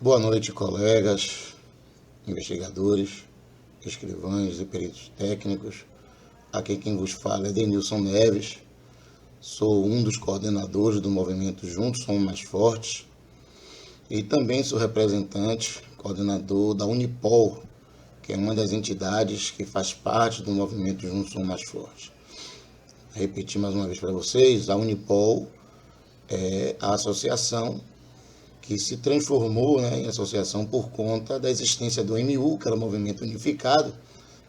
Boa noite, colegas, investigadores, escrivães e peritos técnicos. Aqui quem vos fala é Denilson Neves. Sou um dos coordenadores do movimento Juntos Somos Mais Fortes e também sou representante, coordenador da Unipol, que é uma das entidades que faz parte do movimento Juntos Somos Mais Fortes. Repetir mais uma vez para vocês, a Unipol é a associação que se transformou, em associação por conta da existência do MU, que era o Movimento Unificado,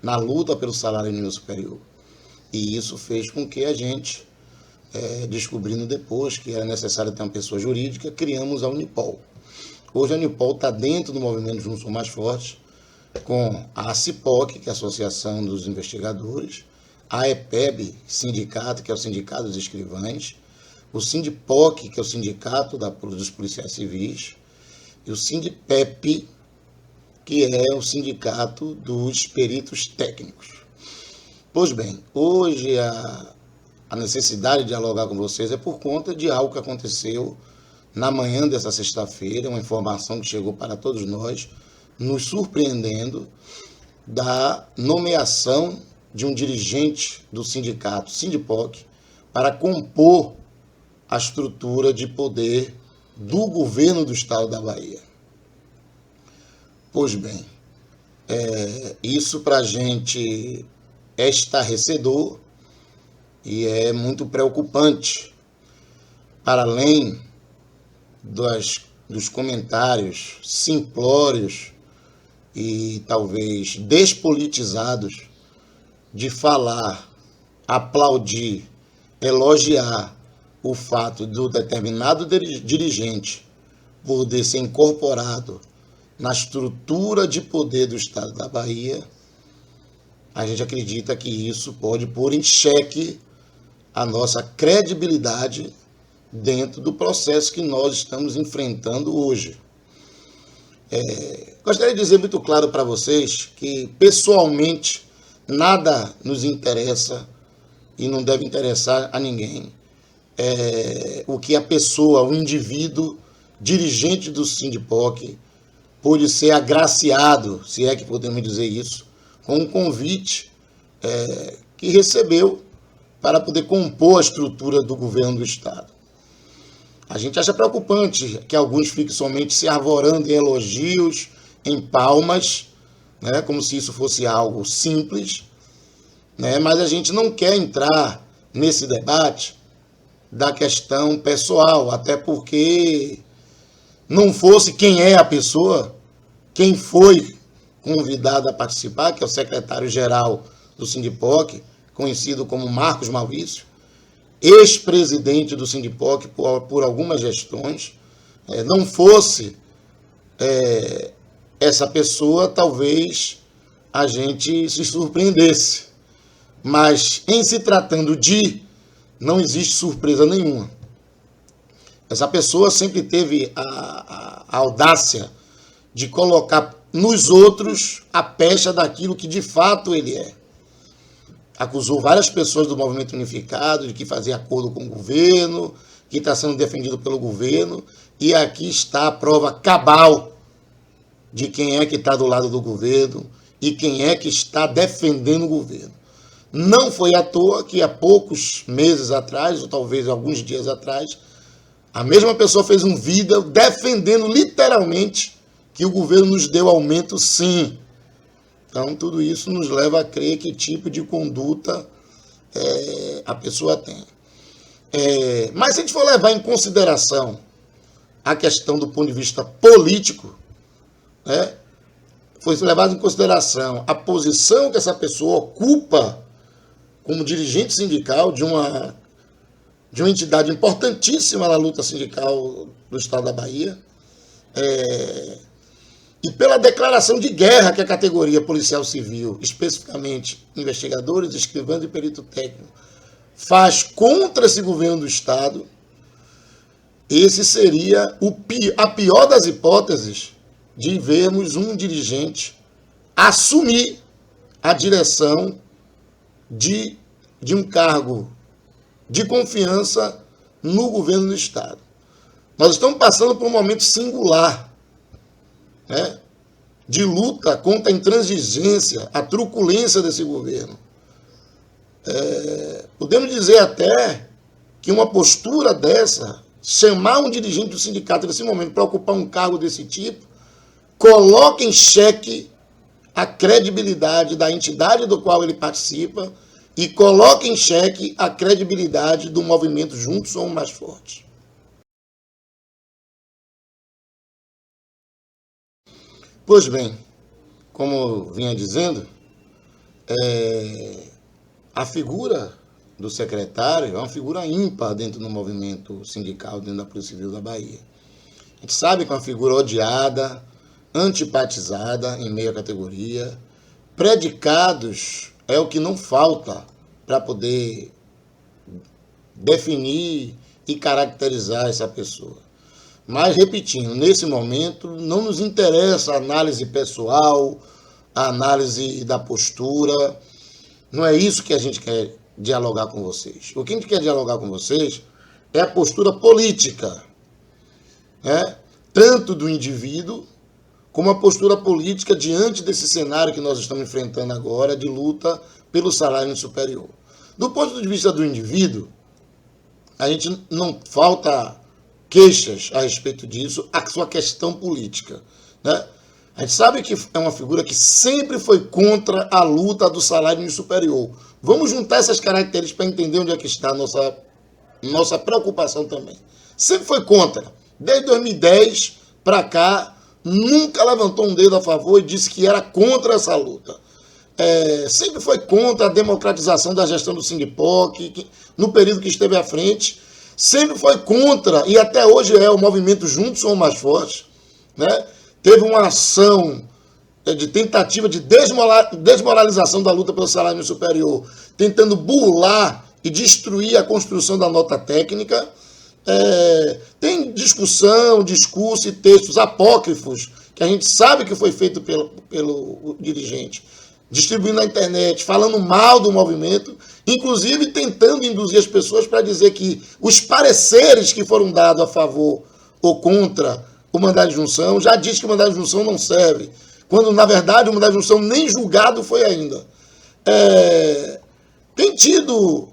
na luta pelo salário mínimo superior. E isso fez com que a gente, descobrindo depois que era necessário ter uma pessoa jurídica, criamos a Unipol. Hoje a Unipol está dentro do movimento Juntos Somos Mais Fortes, com a ACIPOC, que é a Associação dos Investigadores, a EPEB, sindicato, que é o Sindicato dos Escrivães, o Sindipoc, que é o Sindicato dos Policiais Civis, e o Sindipep, que é o Sindicato dos Peritos Técnicos. Pois bem, hoje a necessidade de dialogar com vocês é por conta de algo que aconteceu na manhã dessa sexta-feira, uma informação que chegou para todos nós, nos surpreendendo, da nomeação de um dirigente do sindicato Sindipoc para compor a estrutura de poder do governo do estado da Bahia. Pois bem, isso para a gente é estarrecedor e é muito preocupante. Para além dos comentários simplórios e talvez despolitizados de falar, aplaudir, elogiar o fato do determinado dirigente poder ser incorporado na estrutura de poder do estado da Bahia, a gente acredita que isso pode pôr em xeque a nossa credibilidade dentro do processo que nós estamos enfrentando hoje. Gostaria de dizer muito claro para vocês que, pessoalmente, nada nos interessa e não deve interessar a ninguém o que a pessoa, o indivíduo, dirigente do Sindipoc, pôde ser agraciado, se é que podemos dizer isso, com um convite que recebeu para poder compor a estrutura do governo do estado. A gente acha preocupante que alguns fiquem somente se arvorando em elogios, em palmas, como se isso fosse algo simples, mas a gente não quer entrar nesse debate da questão pessoal, até porque não fosse quem é a pessoa, quem foi convidado a participar, que é o secretário-geral do Sindipoc, conhecido como Marcos Maurício, ex-presidente do Sindipoc por algumas gestões, não fosse essa pessoa, talvez a gente se surpreendesse. Mas, em se tratando de, não existe surpresa nenhuma. Essa pessoa sempre teve a audácia de colocar nos outros a pecha daquilo que de fato ele é. Acusou várias pessoas do Movimento Unificado de que fazia acordo com o governo, que está sendo defendido pelo governo, e aqui está a prova cabal de quem é que está do lado do governo e quem é que está defendendo o governo. Não foi à toa que há poucos meses atrás, ou talvez alguns dias atrás, a mesma pessoa fez um vídeo defendendo literalmente que o governo nos deu aumento sim. Então, tudo isso nos leva a crer que tipo de conduta a pessoa tem. Mas se a gente for levar em consideração a questão do ponto de vista político, foi levado em consideração a posição que essa pessoa ocupa como dirigente sindical de uma entidade importantíssima na luta sindical do estado da Bahia, e pela declaração de guerra que a categoria policial civil, especificamente investigadores, escrivães e perito técnico, faz contra esse governo do estado, esse seria a pior das hipóteses de vermos um dirigente assumir a direção de um cargo de confiança no governo do estado. Nós estamos passando por um momento singular. né, de luta contra a intransigência, a truculência desse governo. Podemos dizer até que uma postura dessa, chamar um dirigente do sindicato nesse momento para ocupar um cargo desse tipo, coloca em xeque a credibilidade da entidade do qual ele participa e coloca em xeque a credibilidade do movimento Juntos Somos Mais Fortes. Pois bem, como eu vinha dizendo, a figura do secretário é uma figura ímpar dentro do movimento sindical, dentro da Polícia Civil da Bahia. A gente sabe que é uma figura odiada, antipatizada em meio à categoria. Predicados é o que não falta para poder definir e caracterizar essa pessoa. Mas, repetindo, nesse momento não nos interessa a análise pessoal, a análise da postura. Não é isso que a gente quer dialogar com vocês. O que a gente quer dialogar com vocês é a postura política, né? Tanto do indivíduo como a postura política diante desse cenário que nós estamos enfrentando agora de luta pelo salário superior. Do ponto de vista do indivíduo, a gente não falta queixas a respeito disso, a sua questão política, né? A gente sabe que é uma figura que sempre foi contra a luta do salário superior. Vamos juntar essas características para entender onde é que está a nossa preocupação também. Sempre foi contra. Desde 2010 para cá, nunca levantou um dedo a favor e disse que era contra essa luta. Sempre foi contra a democratização da gestão do Sindipoc, no período que esteve à frente. Sempre foi contra, e até hoje é, o movimento Juntos Somos Mais Fortes, né? Teve uma ação de tentativa de desmoralização da luta pelo salário superior, tentando burlar e destruir a construção da nota técnica. Tem discussão, discurso e textos apócrifos, que a gente sabe que foi feito pelo dirigente, distribuindo na internet, falando mal do movimento, inclusive tentando induzir as pessoas para dizer que os pareceres que foram dados a favor ou contra o mandado de junção já diz que o mandado de junção não serve, quando, na verdade, o mandado de junção nem julgado foi ainda. Tem tido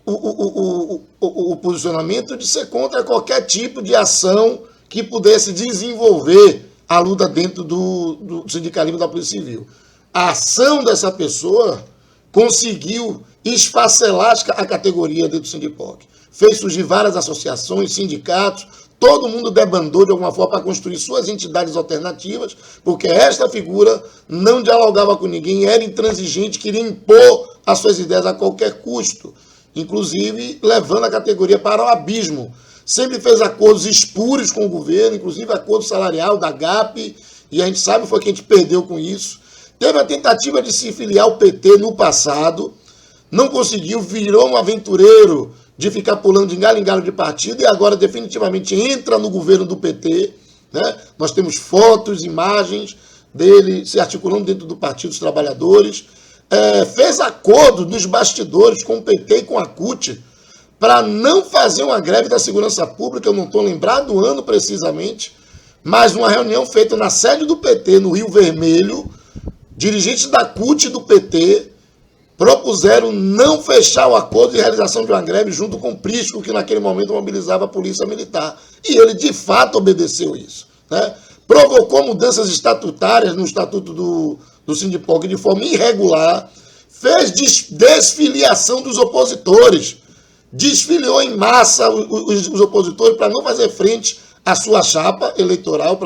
o posicionamento de ser contra qualquer tipo de ação que pudesse desenvolver a luta dentro do sindicalismo da Polícia Civil. A ação dessa pessoa conseguiu esfacelar a categoria dentro do Sindipoc. Fez surgir várias associações, sindicatos, todo mundo debandou de alguma forma para construir suas entidades alternativas, porque esta figura não dialogava com ninguém, era intransigente, queria impor as suas ideias a qualquer custo, inclusive levando a categoria para o abismo. Sempre fez acordos espúrios com o governo, inclusive acordo salarial da GAP, e a gente sabe foi que a gente perdeu com isso. Teve a tentativa de se filiar ao PT no passado, não conseguiu, virou um aventureiro de ficar pulando de galho em galho de partido e agora definitivamente entra no governo do PT, né? Nós temos fotos, imagens dele se articulando dentro do Partido dos Trabalhadores, fez acordo nos bastidores com o PT e com a CUT para não fazer uma greve da segurança pública, eu não estou lembrado do ano precisamente, mas uma reunião feita na sede do PT no Rio Vermelho, dirigentes da CUT e do PT propuseram não fechar o acordo de realização de uma greve junto com o Prisco, que naquele momento mobilizava a polícia militar. E ele, de fato, obedeceu isso, né? Provocou mudanças estatutárias no estatuto do Sindipoc de forma irregular, fez desfiliação dos opositores, desfiliou em massa os opositores para não fazer frente à sua chapa eleitoral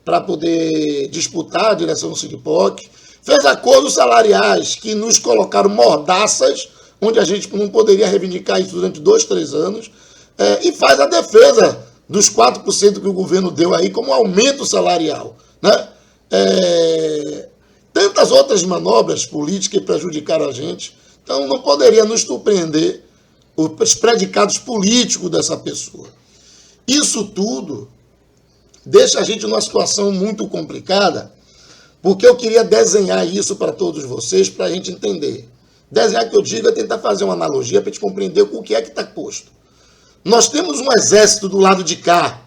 para poder disputar a direção do Sindipoc. Fez acordos salariais que nos colocaram mordaças, onde a gente não poderia reivindicar isso durante 2, 3 anos, e faz a defesa dos 4% que o governo deu aí como aumento salarial, né? Tantas outras manobras políticas que prejudicaram a gente. Então não poderia nos surpreender os predicados políticos dessa pessoa. Isso tudo deixa a gente numa situação muito complicada, porque eu queria desenhar isso para todos vocês, para a gente entender. Desenhar, que eu digo, é tentar fazer uma analogia para a gente compreender o que é que está posto. Nós temos um exército do lado de cá,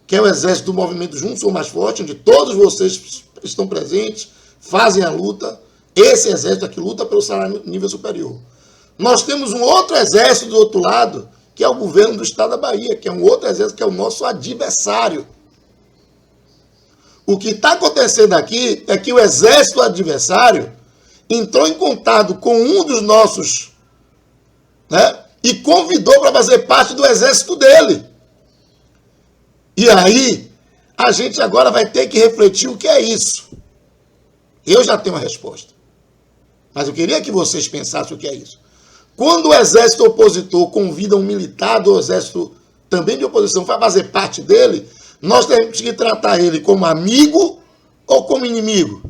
que é o exército do movimento Juntos Somos Mais Fortes, onde todos vocês estão presentes, fazem a luta. Esse exército aqui luta pelo salário nível superior. Nós temos um outro exército do outro lado, que é o governo do estado da Bahia, que é um outro exército, que é o nosso adversário. O que está acontecendo aqui é que o exército adversário entrou em contato com um dos nossos, né, e convidou para fazer parte do exército dele. E aí, a gente agora vai ter que refletir o que é isso. Eu já tenho uma resposta. Mas eu queria que vocês pensassem o que é isso. Quando o exército opositor convida um militar do exército também de oposição para fazer parte dele, nós temos que tratar ele como amigo ou como inimigo.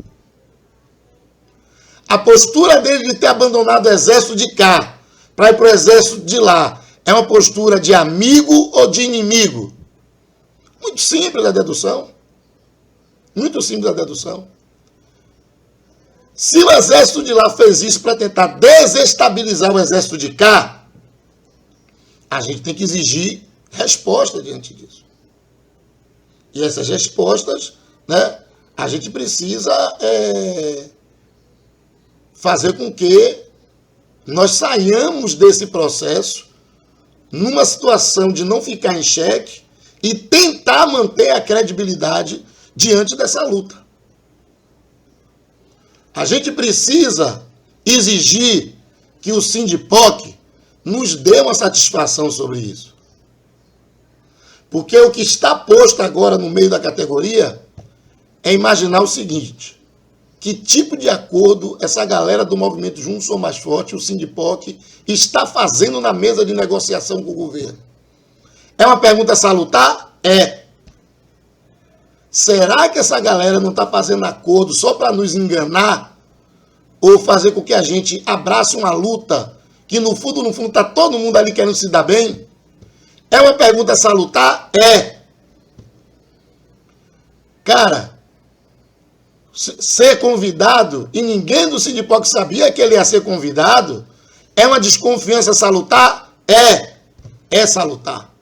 A postura dele de ter abandonado o exército de cá para ir para o exército de lá é uma postura de amigo ou de inimigo? Muito simples a dedução. Muito simples a dedução. Se o exército de lá fez isso para tentar desestabilizar o exército de cá, a gente tem que exigir resposta diante disso. E essas respostas, né, a gente precisa fazer com que nós saiamos desse processo numa situação de não ficar em xeque e tentar manter a credibilidade diante dessa luta. A gente precisa exigir que o Sindipoc nos dê uma satisfação sobre isso. Porque o que está posto agora no meio da categoria é imaginar o seguinte: que tipo de acordo essa galera do movimento Juntos Somos Mais Fortes, o Sindipoc, está fazendo na mesa de negociação com o governo? É uma pergunta salutar? É. Será que essa galera não está fazendo acordo só para nos enganar? Ou fazer com que a gente abrace uma luta que no fundo está todo mundo ali querendo se dar bem? É uma pergunta salutar? É. Cara, ser convidado, e ninguém do Sindipoc sabia que ele ia ser convidado, é uma desconfiança salutar? É. É salutar.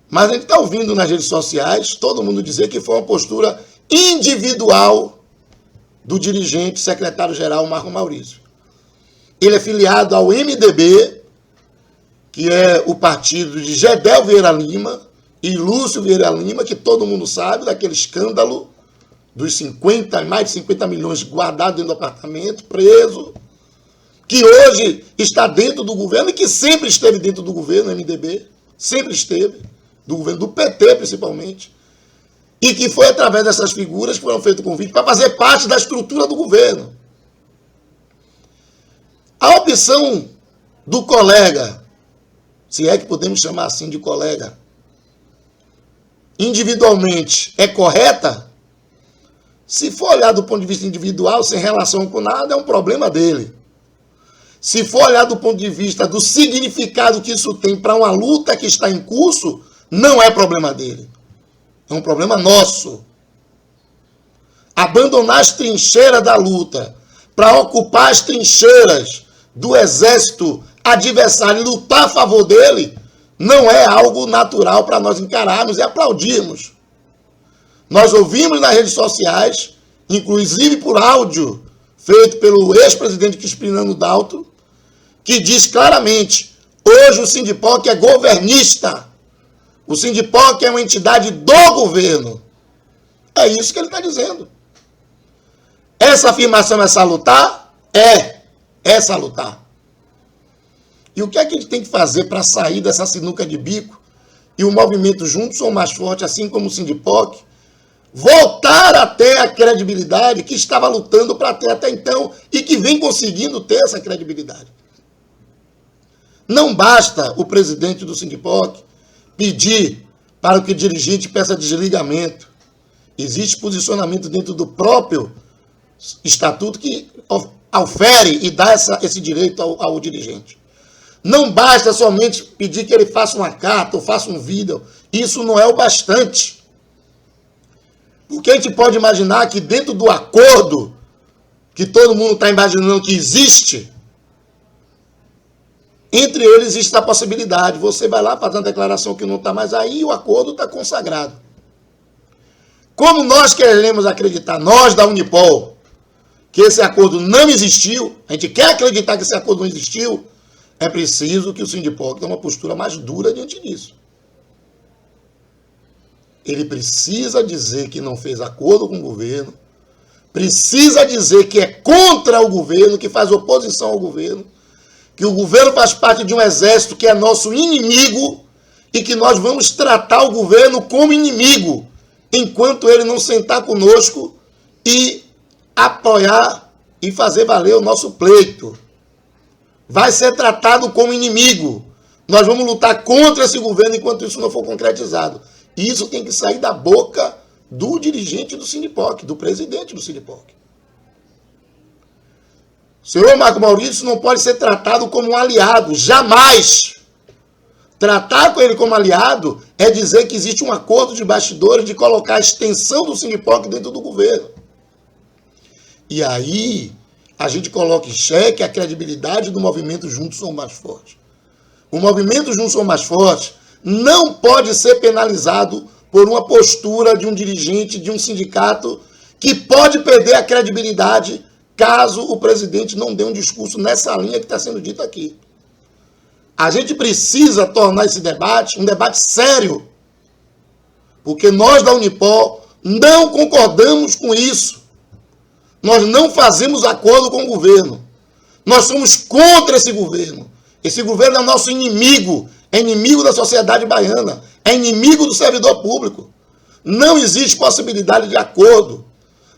Mas a gente está ouvindo nas redes sociais todo mundo dizer que foi uma postura individual do dirigente secretário-geral Marco Maurício. Ele é filiado ao MDB, que é o partido de Gedel Vieira Lima e Lúcio Vieira Lima, que todo mundo sabe daquele escândalo dos mais de 50 milhões guardados dentro do apartamento, preso, que hoje está dentro do governo e que sempre esteve dentro do governo, MDB, sempre esteve, do governo do PT principalmente, e que foi através dessas figuras que foram feitos convite para fazer parte da estrutura do governo. A opção do colega, se é que podemos chamar assim de colega, individualmente é correta? Se for olhar do ponto de vista individual, sem relação com nada, é um problema dele. Se for olhar do ponto de vista do significado que isso tem para uma luta que está em curso, não é problema dele. É um problema nosso. Abandonar as trincheiras da luta para ocupar as trincheiras do exército adversário e lutar a favor dele não é algo natural para nós encararmos e aplaudirmos. Nós ouvimos nas redes sociais, inclusive por áudio feito pelo ex-presidente Crispiniano Dalto, que diz claramente: hoje o Sindipoc é governista. O Sindipoc é uma entidade do governo. É isso que ele está dizendo. Essa afirmação é salutar? É salutar. E o que é que a gente tem que fazer para sair dessa sinuca de bico e o movimento Juntos Somos Mais Fortes, assim como o Sindipoc, voltar a ter a credibilidade que estava lutando para ter até então e que vem conseguindo ter essa credibilidade? Não basta o presidente do Sindipoc pedir para que o dirigente peça desligamento. Existe posicionamento dentro do próprio estatuto que ofere e dá esse direito ao dirigente. Não basta somente pedir que ele faça uma carta ou faça um vídeo. Isso não é o bastante. Porque a gente pode imaginar que dentro do acordo que todo mundo está imaginando que existe, Entre eles existe a possibilidade, você vai lá fazendo a declaração que não está mais aí e o acordo está consagrado. Como nós queremos acreditar, nós da Unipol, que esse acordo não existiu, a gente quer acreditar que esse acordo não existiu, é preciso que o Sindipoc tenha uma postura mais dura diante disso. Ele precisa dizer que não fez acordo com o governo, precisa dizer que é contra o governo, que faz oposição ao governo, que o governo faz parte de um exército que é nosso inimigo e que nós vamos tratar o governo como inimigo, enquanto ele não sentar conosco e apoiar e fazer valer o nosso pleito. Vai ser tratado como inimigo. Nós vamos lutar contra esse governo enquanto isso não for concretizado. E isso tem que sair da boca do dirigente do Sindipoc, do presidente do Sindipoc. O senhor Marco Maurício não pode ser tratado como um aliado, jamais. Tratar com ele como aliado é dizer que existe um acordo de bastidores de colocar a extensão do Sindipoc dentro do governo. E aí a gente coloca em xeque a credibilidade do movimento Juntos Somos Mais Fortes. O movimento Juntos Somos Mais Fortes não pode ser penalizado por uma postura de um dirigente de um sindicato que pode perder a credibilidade caso o presidente não dê um discurso nessa linha que está sendo dito aqui. A gente precisa tornar esse debate um debate sério, porque nós da Unipol não concordamos com isso. Nós não fazemos acordo com o governo. Nós somos contra esse governo. Esse governo é nosso inimigo, é inimigo da sociedade baiana, é inimigo do servidor público. Não existe possibilidade de acordo.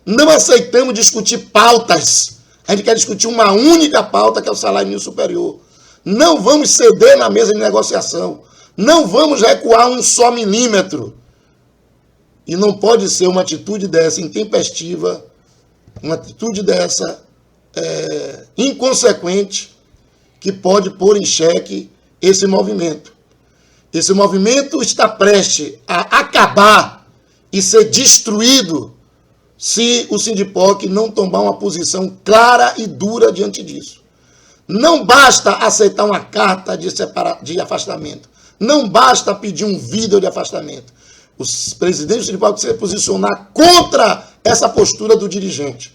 Não aceitamos discutir pautas. A gente quer discutir uma única pauta, que é o salário mínimo superior. Não vamos ceder na mesa de negociação. Não vamos recuar um só milímetro. E não pode ser uma atitude dessa intempestiva, uma atitude dessa inconsequente, que pode pôr em xeque esse movimento. Esse movimento está prestes a acabar e ser destruído se o Sindipoc não tomar uma posição clara e dura diante disso. Não basta aceitar uma carta de afastamento. Não basta pedir um vídeo de afastamento. Os presidentes do Sindipoc precisam se posicionar contra essa postura do dirigente.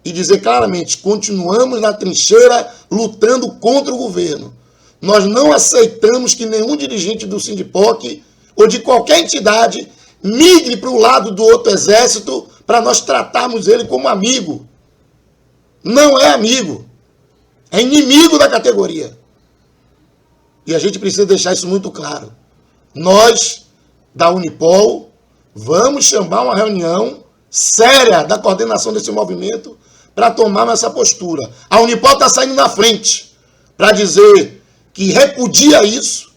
E dizer claramente, continuamos na trincheira lutando contra o governo. Nós não aceitamos que nenhum dirigente do Sindipoc ou de qualquer entidade migre para o lado do outro exército para nós tratarmos ele como amigo. Não é amigo. É inimigo da categoria. E a gente precisa deixar isso muito claro. Nós, da Unipol, vamos chamar uma reunião séria da coordenação desse movimento para tomar essa postura. A Unipol está saindo na frente para dizer que repudia isso,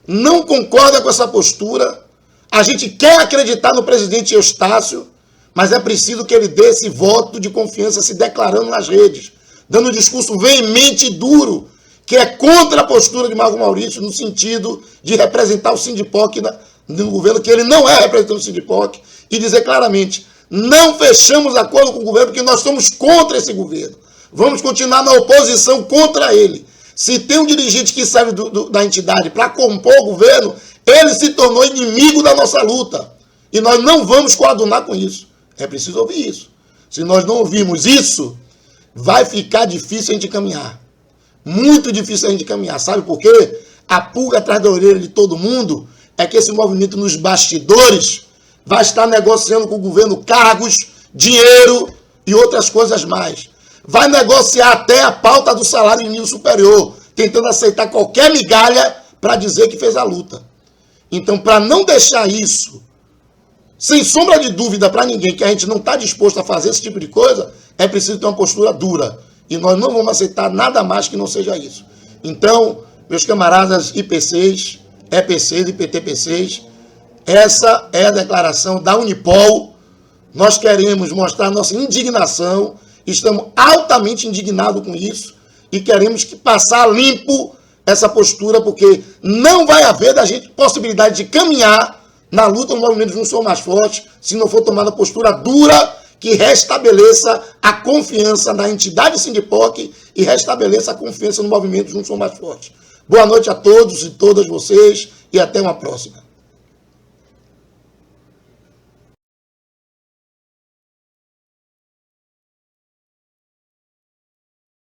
não concorda com essa postura. A gente quer acreditar no presidente Eustácio, mas é preciso que ele dê esse voto de confiança se declarando nas redes, dando um discurso veemente e duro, que é contra a postura de Marco Maurício, no sentido de representar o Sindipoc no governo, que ele não é representante do Sindipoc, e dizer claramente, não fechamos acordo com o governo porque nós somos contra esse governo. Vamos continuar na oposição contra ele. Se tem um dirigente que sai da entidade para compor o governo, ele se tornou inimigo da nossa luta. E nós não vamos coadunar com isso. É preciso ouvir isso. Se nós não ouvirmos isso, vai ficar difícil a gente caminhar. Muito difícil a gente caminhar. Sabe por quê? A pulga atrás da orelha de todo mundo é que esse movimento nos bastidores vai estar negociando com o governo cargos, dinheiro e outras coisas mais. Vai negociar até a pauta do salário mínimo superior, tentando aceitar qualquer migalha para dizer que fez a luta. Então, para não deixar isso, sem sombra de dúvida para ninguém, que a gente não está disposto a fazer esse tipo de coisa, é preciso ter uma postura dura. E nós não vamos aceitar nada mais que não seja isso. Então, meus camaradas IPCs, EPCs e PTPCs, essa é a declaração da Unipol. Nós queremos mostrar nossa indignação, estamos altamente indignados com isso e queremos que passar limpo essa postura, porque não vai haver da gente possibilidade de caminhar na luta no movimento Juntos Somos Mais Fortes se não for tomada postura dura que restabeleça a confiança na entidade Sindipoc e restabeleça a confiança no movimento Juntos Somos Mais Fortes. Boa noite a todos e todas vocês e até uma próxima.